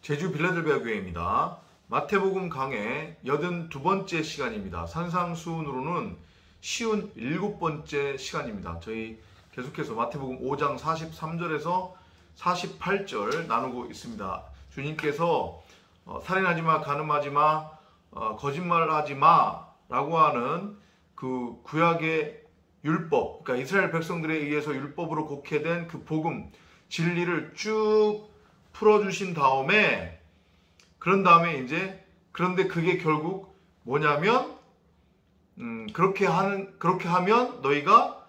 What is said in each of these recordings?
제주 빌라델비아 교회입니다. 마태복음 강의 82번째 시간입니다. 산상수훈으로는 쉬운 7번째 시간입니다. 저희 계속해서 마태복음 5장 43절에서 48절 나누고 있습니다. 주님께서 살인하지 마, 간음하지 마, 거짓말하지 마 라고 하는 그 구약의 율법, 그러니까 이스라엘 백성들에 의해서 율법으로 곡해된 그 복음, 진리를 쭉 풀어주신 다음에, 그런 다음에 이제, 그런데 그게 결국 뭐냐면, 그렇게 하면 너희가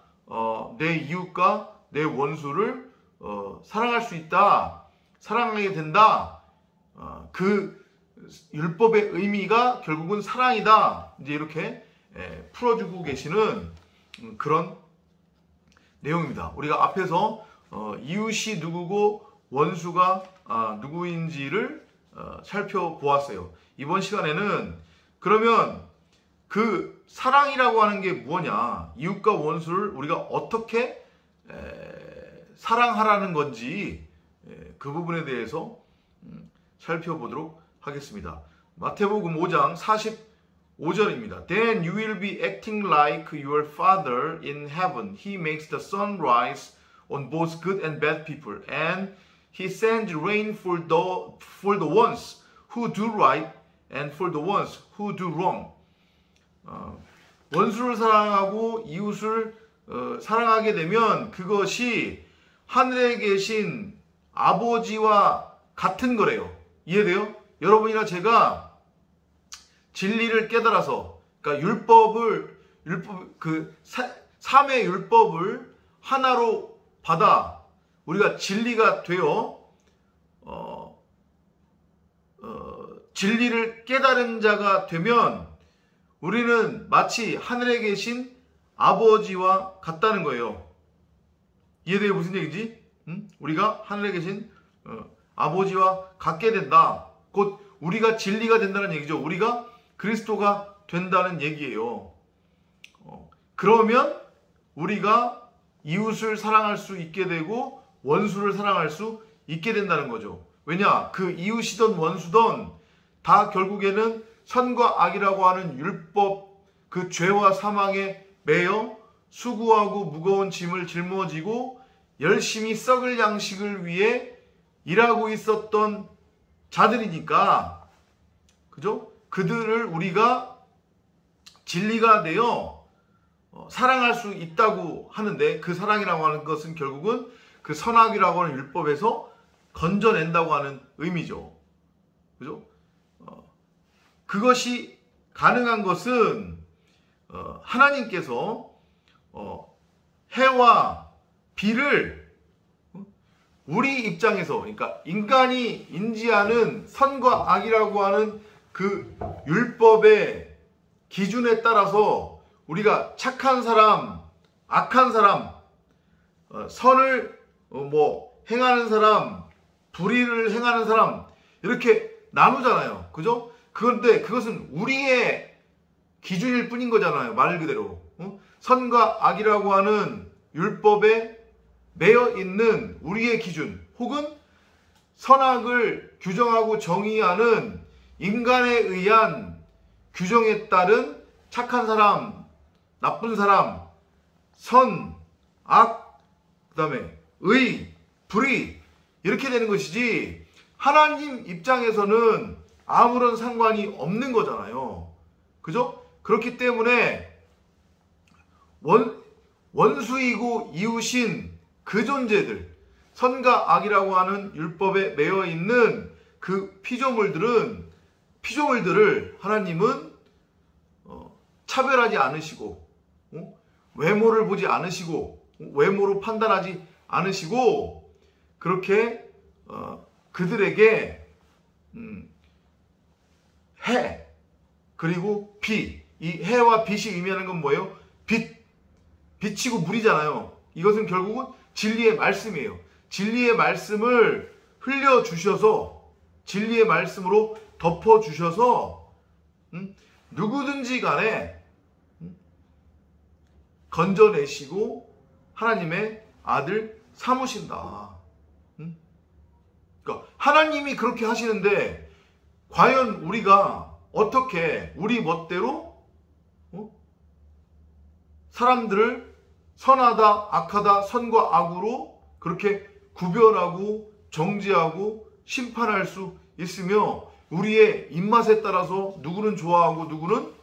내 이웃과 내 원수를 사랑할 수 있다, 사랑하게 된다. 그 율법의 의미가 결국은 사랑이다. 이제 이렇게 풀어주고 계시는 그런 내용입니다. 우리가 앞에서 이웃이 누구고 원수가 누구인지를 살펴보았어요. 이번 시간에는 그러면 그 사랑이라고 하는 게 뭐냐, 이웃과 원수를 우리가 어떻게 사랑하라는 건지 그 부분에 대해서 살펴보도록 하겠습니다. 마태복음 5장 45절입니다. Then you will be acting like your Father in heaven. He makes the sun rise on both good and bad people, and He sends rain for the ones who do right and for the ones who do wrong. 원수를 사랑하고 이웃을 사랑하게 되면 그것이 하늘에 계신 아버지와 같은 거래요. 이해돼요? 여러분이나 제가 진리를 깨달아서, 그러니까 삼의 율법을 하나로 받아 우리가 진리가 되어 진리를 깨달은 자가 되면 우리는 마치 하늘에 계신 아버지와 같다는 거예요. 이해돼요? 무슨 얘기지? 우리가 하늘에 계신 아버지와 같게 된다. 곧 우리가 진리가 된다는 얘기죠. 우리가 그리스도가 된다는 얘기예요. 그러면 우리가 이웃을 사랑할 수 있게 되고 원수를 사랑할 수 있게 된다는 거죠. 왜냐? 그 이웃이든 원수든 다 결국에는 선과 악이라고 하는 율법, 그 죄와 사망에 매여 수고하고 무거운 짐을 짊어지고 열심히 썩을 양식을 위해 일하고 있었던 자들이니까, 그죠? 그들을 우리가 진리가 되어 사랑할 수 있다고 하는데, 그 사랑이라고 하는 것은 결국은 그 선악이라고 하는 율법에서 건져낸다고 하는 의미죠. 그죠? 그것이 가능한 것은 하나님께서 해와 비를 우리 입장에서, 그러니까 인간이 인지하는 선과 악이라고 하는 그 율법의 기준에 따라서 우리가 착한 사람, 악한 사람, 선을 행하는 사람, 불의를 행하는 사람, 이렇게 나누잖아요. 그죠? 그런데 그것은 우리의 기준일 뿐인 거잖아요. 말 그대로. 선과 악이라고 하는 율법에 매여 있는 우리의 기준, 혹은 선악을 규정하고 정의하는 인간에 의한 규정에 따른 착한 사람, 나쁜 사람, 선, 악, 그 다음에 의, 불의, 이렇게 되는 것이지 하나님 입장에서는 아무런 상관이 없는 거잖아요. 그죠? 그렇기 때문에 원수이고 이웃인 그 존재들, 선과 악이라고 하는 율법에 매여 있는 그 피조물들을 하나님은 차별하지 않으시고, 외모를 보지 않으시고, 외모로 판단하지 않으시고, 그렇게 그들에게 해, 그리고 비, 이 해와 빛이 의미하는 건 뭐예요? 빛이고 물이잖아요. 이것은 결국은 진리의 말씀이에요. 진리의 말씀을 흘려주셔서, 진리의 말씀으로 덮어주셔서 누구든지 간에 건져내시고 하나님의 아들 삼으신다. 그러니까 하나님이 그렇게 하시는데 과연 우리가 어떻게 우리 멋대로 사람들을 선하다 악하다 선과 악으로 그렇게 구별하고 정죄하고 심판할 수 있으며 우리의 입맛에 따라서 누구는 좋아하고 누구는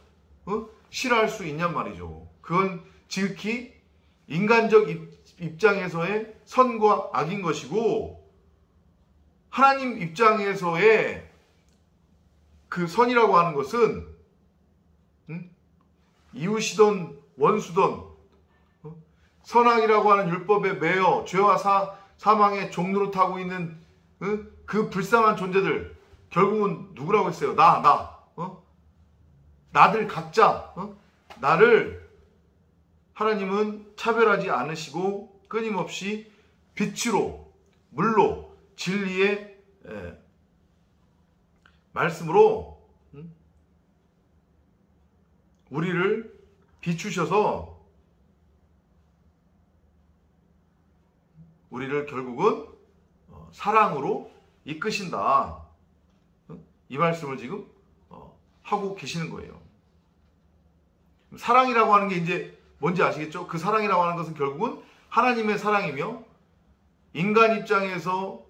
싫어할 수 있냔 말이죠. 그건 지극히 인간적 입장에서의 선과 악인 것이고 하나님 입장에서의 그 선이라고 하는 것은 이웃이든 원수든 선악이라고 하는 율법에 매여 죄와 사망의 종노릇하고 있는 그 불쌍한 존재들 결국은 누구라고 했어요? 나들 각자 나를 하나님은 차별하지 않으시고 끊임없이 빛으로 물로 진리의 말씀으로 우리를 비추셔서 우리를 결국은 사랑으로 이끄신다. 이 말씀을 지금 하고 계시는 거예요. 사랑이라고 하는 게 이제 뭔지 아시겠죠? 그 사랑이라고 하는 것은 결국은 하나님의 사랑이며 인간 입장에서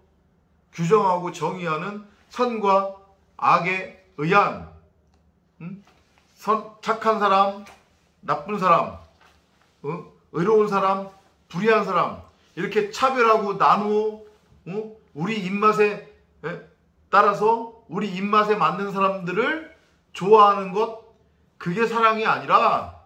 규정하고 정의하는 선과 악에 의한 착한 사람, 나쁜 사람, 의로운 사람, 불의한 사람 이렇게 차별하고 나누어 우리 입맛에 따라서 우리 입맛에 맞는 사람들을 좋아하는 것 그게 사랑이 아니라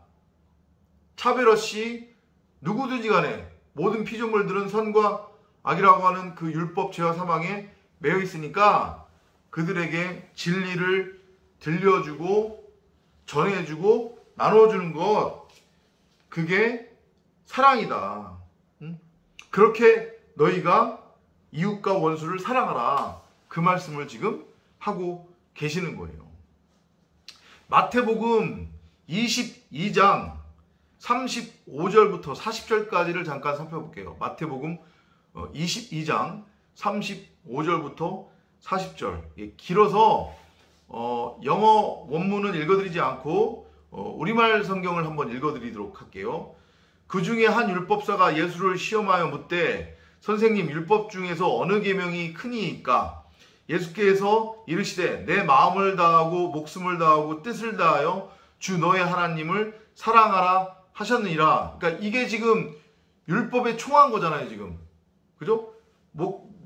차별 없이 누구든지 간에 모든 피조물들은 선과 악이라고 하는 그 율법 죄와 사망에 매여 있으니까 그들에게 진리를 들려주고 전해주고 나눠주는 것 그게 사랑이다. 그렇게 너희가 이웃과 원수를 사랑하라. 그 말씀을 지금 하고 계시는 거예요. 마태복음 22장 35절부터 40절까지를 잠깐 살펴볼게요. 마태복음 22장 35절부터 40절. 길어서 영어 원문은 읽어드리지 않고 우리말 성경을 한번 읽어드리도록 할게요. 그 중에 한 율법사가 예수를 시험하여 묻되 선생님 율법 중에서 어느 계명이 크니이까? 예수께서 이르시되 내 마음을 다하고 목숨을 다하고 뜻을 다하여 주 너의 하나님을 사랑하라 하셨느니라. 그러니까 이게 지금 율법에 총한 거잖아요, 지금. 그죠?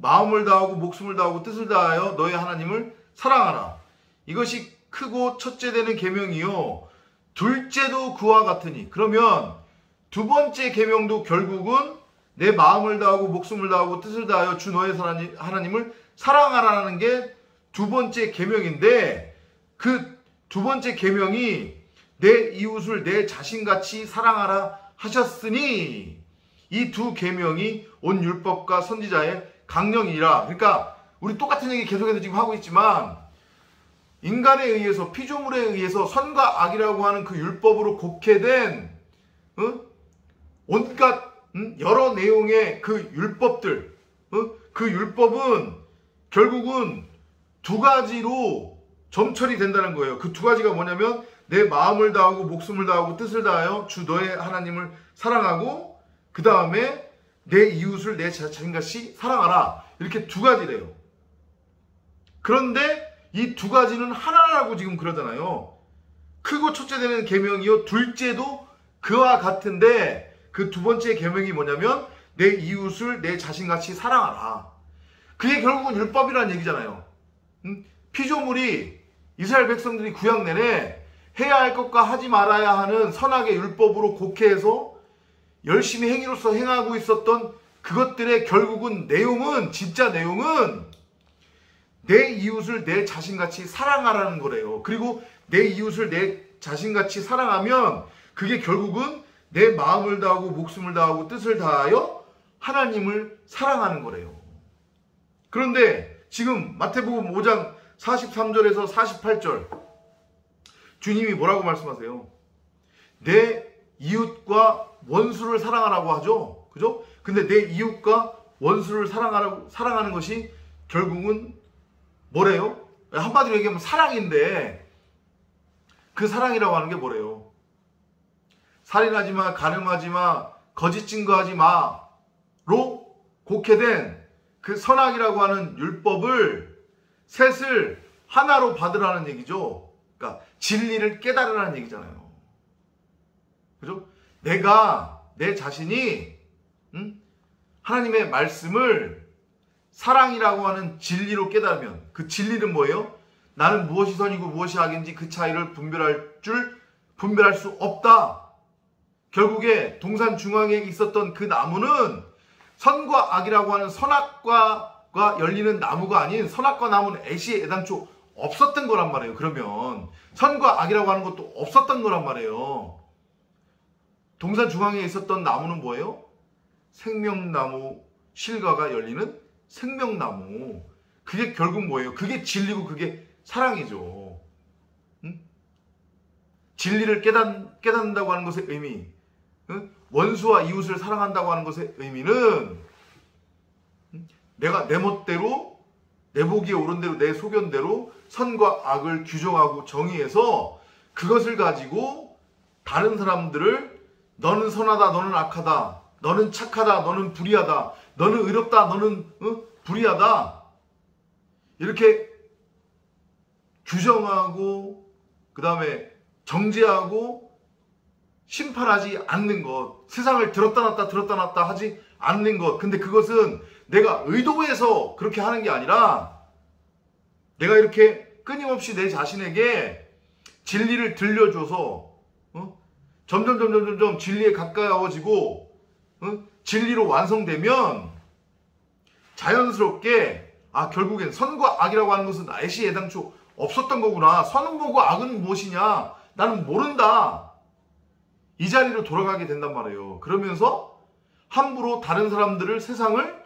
마음을 다하고 목숨을 다하고 뜻을 다하여 너의 하나님을 사랑하라. 이것이 크고 첫째 되는 계명이요. 둘째도 그와 같으니. 그러면 두 번째 계명도 결국은 내 마음을 다하고 목숨을 다하고 뜻을 다하여 주 너의 하나님을 사랑하라는 게 두 번째 계명인데 그 두 번째 계명이 내 이웃을 내 자신같이 사랑하라 하셨으니 이 두 계명이 온 율법과 선지자의 강령이라. 그러니까 우리 똑같은 얘기 계속해서 지금 하고 있지만 인간에 의해서 피조물에 의해서 선과 악이라고 하는 그 율법으로 곡해된 온갖 여러 내용의 그 율법들 그 율법은 결국은 두 가지로 점철이 된다는 거예요. 그 두 가지가 뭐냐면 내 마음을 다하고 목숨을 다하고 뜻을 다하여 주 너의 하나님을 사랑하고 그 다음에 내 이웃을 내 자신같이 사랑하라. 이렇게 두 가지래요. 그런데 이 두 가지는 하나라고 지금 그러잖아요. 크고 첫째 되는 계명이요 둘째도 그와 같은데 그 두 번째 계명이 뭐냐면 내 이웃을 내 자신같이 사랑하라. 그게 결국은 율법이라는 얘기잖아요. 피조물이 이스라엘 백성들이 구약 내내 해야 할 것과 하지 말아야 하는 선악의 율법으로 곡해해서 열심히 행위로서 행하고 있었던 그것들의 결국은 내용은 진짜 내용은 내 이웃을 내 자신같이 사랑하라는 거래요. 그리고 내 이웃을 내 자신같이 사랑하면 그게 결국은 내 마음을 다하고 목숨을 다하고 뜻을 다하여 하나님을 사랑하는 거래요. 그런데 지금 마태복음 5장 43절에서 48절 주님이 뭐라고 말씀하세요? 내 이웃과 원수를 사랑하라고 하죠. 그죠? 근데 내 이웃과 원수를 사랑하는 것이 결국은 뭐래요? 한마디로 얘기하면 사랑인데 그 사랑이라고 하는 게 뭐래요? 살인하지 마, 간음하지 마, 거짓 증거하지 마로 곡해된 그 선악이라고 하는 율법을 셋을 하나로 받으라는 얘기죠. 그러니까 진리를 깨달으라는 얘기잖아요. 그죠? 내가 내 자신이 하나님의 말씀을 사랑이라고 하는 진리로 깨달으면 그 진리는 뭐예요? 나는 무엇이 선이고 무엇이 악인지 그 차이를 분별할 수 없다. 결국에 동산 중앙에 있었던 그 나무는 선과 악이라고 하는 선악과 열리는 나무가 아닌 선악과 나무는 애시에 애당초 없었던 거란 말이에요. 그러면 선과 악이라고 하는 것도 없었던 거란 말이에요. 동산 중앙에 있었던 나무는 뭐예요? 생명나무 실과가 열리는 생명나무. 그게 결국 뭐예요? 그게 진리고 그게 사랑이죠. 응? 진리를 깨닫는다고 하는 것의 의미, 응? 원수와 이웃을 사랑한다고 하는 것의 의미는 내가 내 멋대로 내 보기에 옳은 대로 내 소견대로 선과 악을 규정하고 정의해서 그것을 가지고 다른 사람들을 너는 선하다, 너는 악하다, 너는 착하다, 너는 불의하다, 너는 의롭다, 너는 불의하다 이렇게 규정하고 그 다음에 정죄하고 심판하지 않는 것, 세상을 들었다 놨다 하지 않는 것. 근데 그것은 내가 의도해서 그렇게 하는 게 아니라 내가 이렇게 끊임없이 내 자신에게 진리를 들려줘서 점점 진리에 가까워지고 진리로 완성되면 자연스럽게 결국엔 선과 악이라고 하는 것은 애시 애당초 없었던 거구나. 선은 뭐고 악은 무엇이냐 나는 모른다. 이 자리로 돌아가게 된단 말이에요. 그러면서 함부로 다른 사람들을 세상을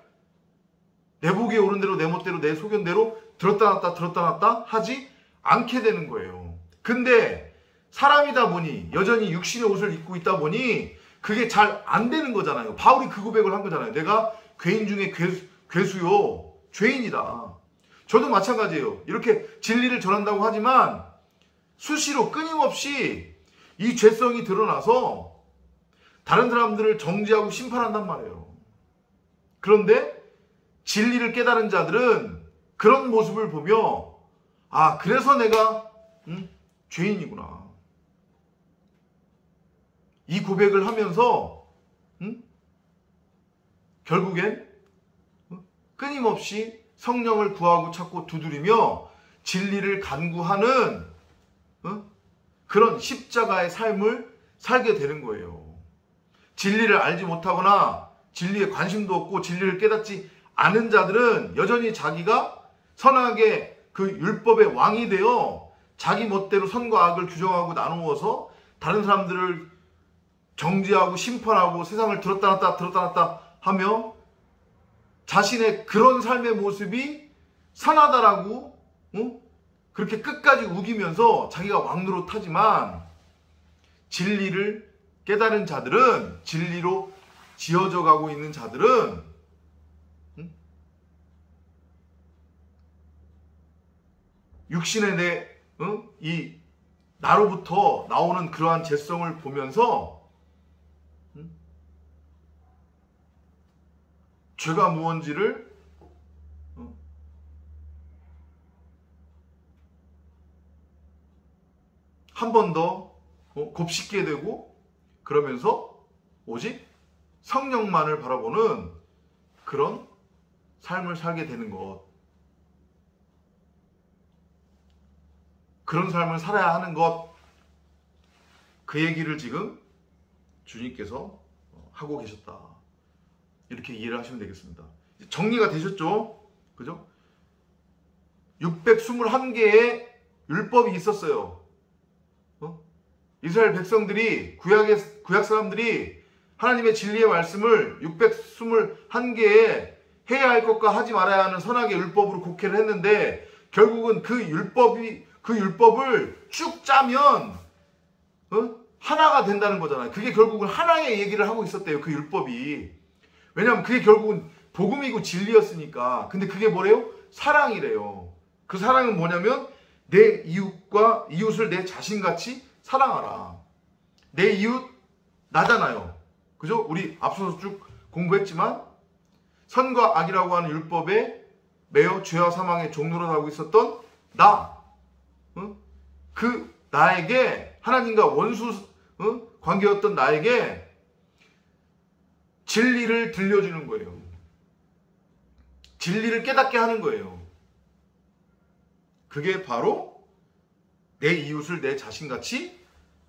내 보기에 옳은 대로 내 멋대로 내 소견대로 들었다 놨다 하지 않게 되는 거예요. 근데 사람이다 보니 여전히 육신의 옷을 입고 있다 보니 그게 잘 안 되는 거잖아요. 바울이 그 고백을 한 거잖아요. 내가 죄인 중에 괴수요 죄인이다. 저도 마찬가지예요. 이렇게 진리를 전한다고 하지만 수시로 끊임없이 이 죄성이 드러나서 다른 사람들을 정죄하고 심판한단 말이에요. 그런데 진리를 깨달은 자들은 그런 모습을 보며 그래서 내가 죄인이구나. 이 고백을 하면서 결국엔 끊임없이 성령을 구하고 찾고 두드리며 진리를 간구하는 그런 십자가의 삶을 살게 되는 거예요. 진리를 알지 못하거나 진리에 관심도 없고 진리를 깨닫지 않은 자들은 여전히 자기가 선악의 그 율법의 왕이 되어 자기 멋대로 선과 악을 규정하고 나누어서 다른 사람들을 정죄하고 심판하고 세상을 들었다 놨다 하며 자신의 그런 삶의 모습이 선하다라고 그렇게 끝까지 우기면서 자기가 왕노릇하지만 진리를 깨달은 자들은 진리로 지어져 가고 있는 자들은 육신의 이 나로부터 나오는 그러한 죄성을 보면서 죄가 무언지를 한 번 더 곱씹게 되고 그러면서 오직 성령만을 바라보는 그런 삶을 살게 되는 것. 그런 삶을 살아야 하는 것. 그 얘기를 지금 주님께서 하고 계셨다. 이렇게 이해를 하시면 되겠습니다. 정리가 되셨죠? 그죠? 621개의 율법이 있었어요. 이스라엘 백성들이 구약 사람들이 하나님의 진리의 말씀을 621개의 해야 할 것과 하지 말아야 하는 선악의 율법으로 곡해를 했는데 결국은 그 율법을 쭉 짜면 하나가 된다는 거잖아요. 그게 결국은 하나의 얘기를 하고 있었대요. 그 율법이. 왜냐하면 그게 결국은 복음이고 진리였으니까. 근데 그게 뭐래요? 사랑이래요. 그 사랑은 뭐냐면 내 이웃을 내 자신같이 사랑하라. 내 이웃 나잖아요. 그죠? 우리 앞서서 쭉 공부했지만 선과 악이라고 하는 율법에 매여 죄와 사망의 종노릇하고 있었던 나, 그 나에게 하나님과 원수 관계였던 나에게 진리를 들려주는 거예요. 진리를 깨닫게 하는 거예요. 그게 바로 내 이웃을 내 자신같이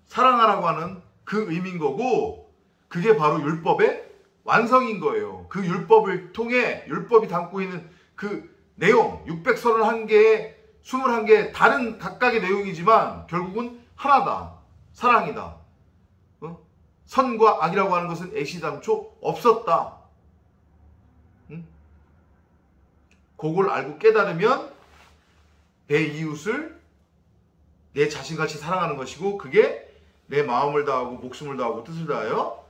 사랑하라고 하는 그 의미인 거고, 그게 바로 율법의 완성인 거예요. 그 율법을 통해 율법이 담고 있는 그 내용 631개의 21개의 다른 각각의 내용이지만 결국은 하나다. 사랑이다. 선과 악이라고 하는 것은 애시당초 없었다. 그걸 알고 깨달으면 내 이웃을 내 자신같이 사랑하는 것이고, 그게 내 마음을 다하고 목숨을 다하고 뜻을 다하여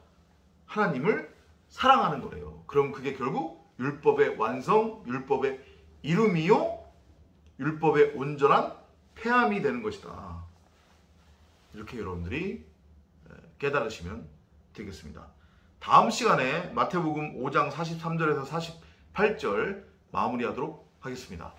하나님을 사랑하는 거래요. 그럼 그게 결국 율법의 완성, 율법의 이름이요, 율법의 온전한 폐함이 되는 것이다. 이렇게 여러분들이 깨달으시면 되겠습니다. 다음 시간에 마태복음 5장 43절에서 48절 마무리하도록 하겠습니다.